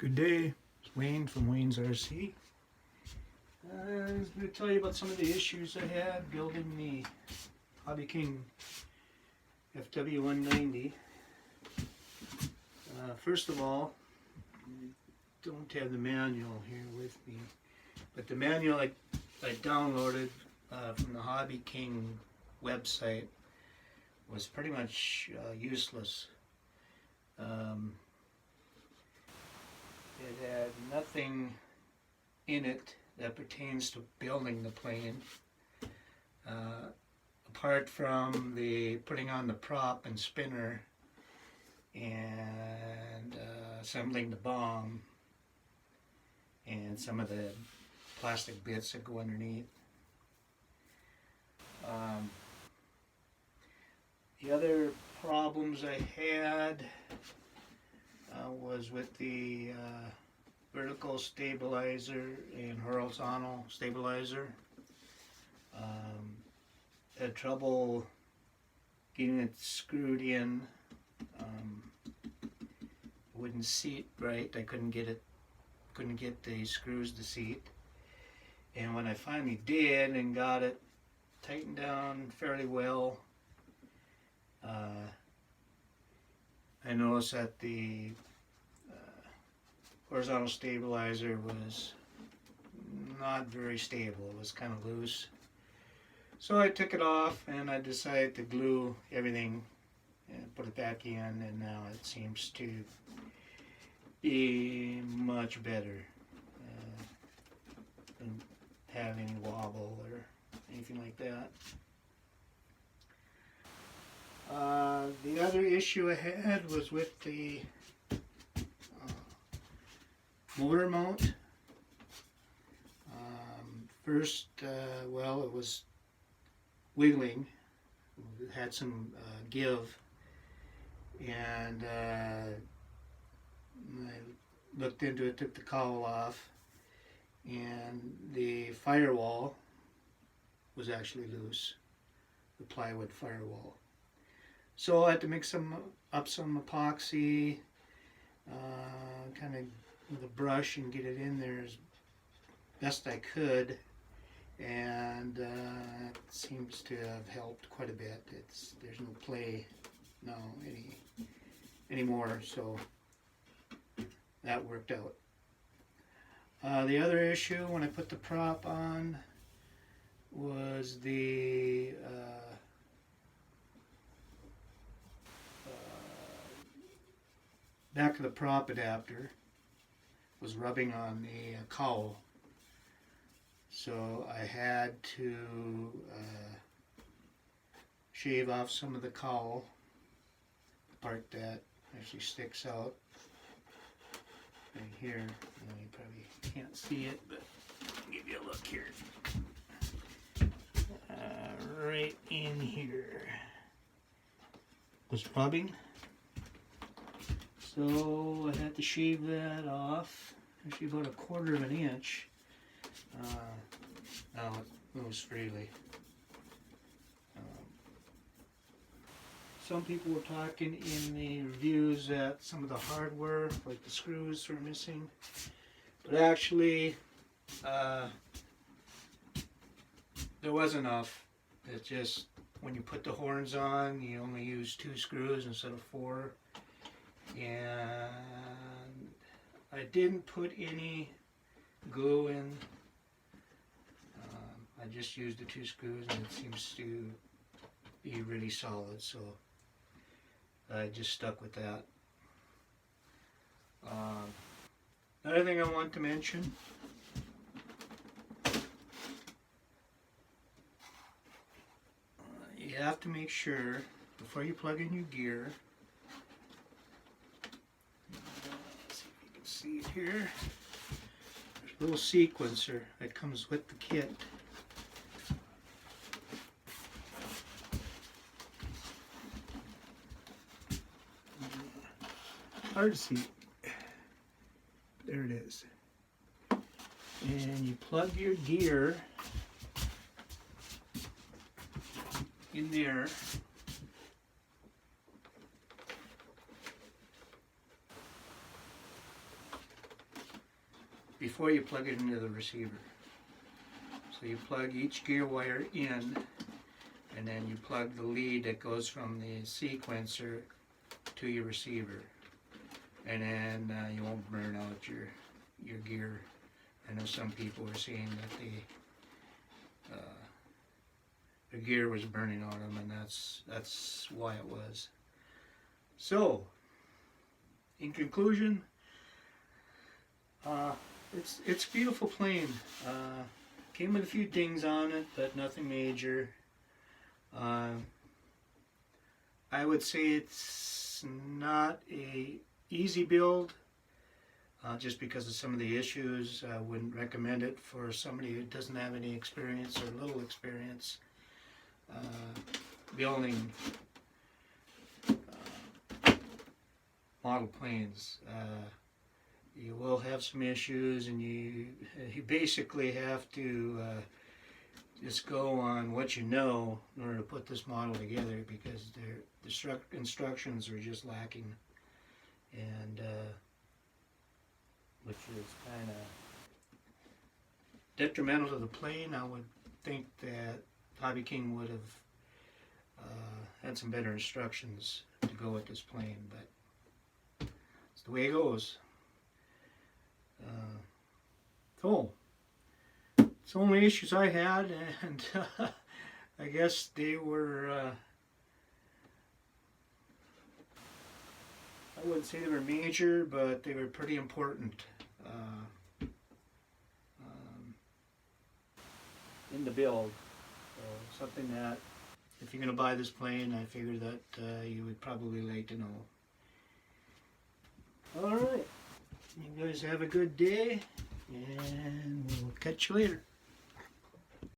Good day, it's Wayne from Wayne's RC. I was going to tell you about some of the issues I had building the Hobby King FW-190. First of all, I don't have the manual here with me, but the manual I downloaded from the Hobby King website was pretty much useless. It had nothing in it that pertains to building the plane, apart from the putting on the prop and spinner and assembling the bomb and some of the plastic bits that go underneath. The other problems I had was with the vertical stabilizer and horizontal stabilizer. Had trouble getting it screwed in. Wouldn't seat right. I couldn't get the screws to seat. And when I finally did and got it tightened down fairly well, I noticed that the horizontal stabilizer was not very stable. It was kind of loose. So I took it off and I decided to glue everything and put it back in, and now it seems to be much better. Didn't have any wobble or anything like that. The other issue I had was with the motor mount. First, well, it was wiggling. It had some give, and I looked into it, took the cowl off, and the firewall was actually loose, the plywood firewall. So I had to mix up some epoxy, kind of with a brush, and get it in there as best I could, and it seems to have helped quite a bit. There's no play now anymore, so that worked out. The other issue when I put the prop on was the back of the prop adapter was rubbing on the cowl, so I had to shave off some of the cowl, the part that actually sticks out right here. You probably can't see it, but I'll give you a look here. Right in here was rubbing. So I had to shave that off, actually about 1/4 of an inch. Now it moves freely. Some people were talking in the reviews that some of the hardware, like the screws, were missing. But actually, there was enough. It's just when you put the horns on, you only use 2 screws instead of 4. And I didn't put any glue in. I just used the 2 screws, and it seems to be really solid, so I just stuck with that. Another thing I want to mention, you have to make sure before you plug in your gear. Let's see if you can see it here. There's a little sequencer that comes with the kit. Hard to see. There it is. And you plug your gear in there. before you plug it into the receiver. So you plug each gear wire in, and then you plug the lead that goes from the sequencer to your receiver, and then you won't burn out your gear. I know some people were saying that the gear was burning on them, and that's why it was. So, in conclusion, it's a beautiful plane. Came with a few dings on it, but nothing major. I would say it's not a easy build, just because of some of the issues. I wouldn't recommend it for somebody who doesn't have any experience or little experience building model planes. You will have some issues, and you basically have to just go on what you know in order to put this model together, because the instructions are just lacking, and which is kind of detrimental to the plane. I would think that Hobby King would have had some better instructions to go with this plane, but it's the way it goes. So, it's the only issues I had, and I guess they were, I wouldn't say they were major, but they were pretty important in the build. So, something that, if you're going to buy this plane, I figured that you would probably like to know. Alright, you guys have a good day, and we'll catch you later.